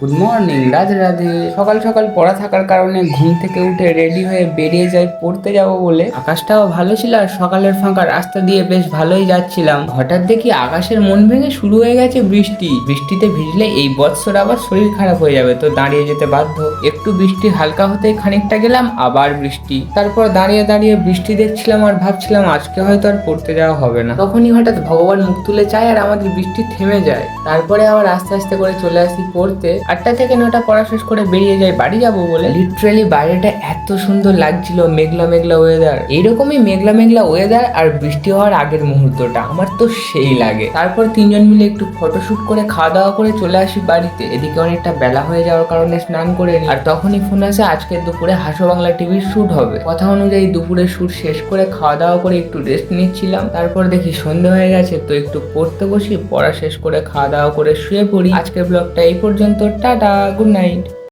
Good morning, Radhe Radhe. সকাল সকাল পড়া থাকার কারণে ঘুম থেকে উঠে রেডি হয়ে বেরিয়ে যাই পড়তে যাব বলে। আকাশটাও ভালো ছিল আর সকালের ফাঁকা রাস্তা দিয়ে বেশ ভালোই যাচ্ছিলাম। হঠাৎ দেখি আকাশের মন ভেঙে শুরু হয়ে গেছে বৃষ্টি। বৃষ্টিতে ভিজলে এই বৎসর আবার শরীর খারাপ হয়ে যাবে, তো দাঁড়িয়ে যেতে বাধ্য। একটু বৃষ্টি হালকা হতেই খানিকটা গেলাম, আবার বৃষ্টি। তারপর দাঁড়িয়ে দাঁড়িয়ে বৃষ্টি দেখছিলাম আর ভাবছিলাম আজকে হয়তো আর পড়তে যাওয়া হবে না। তখনই হঠাৎ ভগবান মুখ তুলে চায় আর আমাদের বৃষ্টি থেমে যায়। তারপরে আবার আস্তে আস্তে করে চলে আসি পড়তে। 8টা থেকে 9টা পড়া শেষ করে বেরিয়ে যাই বাড়ি যাবো বলে। লিটারেলি বাইরেটা এত সুন্দর লাগছিল, মেঘলা মেঘলা ওয়েদার। এইরকমই মেঘলা মেঘলা ওয়েদার আর বৃষ্টি হওয়ার আগের মুহূর্তটা আমার তো সেই লাগে। তারপর তিনজন মিলে একটু ফটোশুট করে খাওয়া দাওয়া করে চলে আসি বাড়িতে। এদিকে অনেকটা বেলা হয়ে যাওয়ার কারণে স্নান করে নিই। আর তখনই ফোন আসে আজকে দুপুরে হাসো বাংলা টিভির শুট হবে। কথা অনুযায়ী দুপুরে শুট শেষ করে খাওয়া দাওয়া করে একটু রেস্ট নিচ্ছিলাম। তারপর দেখি সন্ধে হয়ে গেছে, তো একটু পড়তে বসি। পড়া শেষ করে খাওয়া দাওয়া করে শুয়ে পড়ি। আজকের ব্লগটা এই পর্যন্ত। Tata, good night.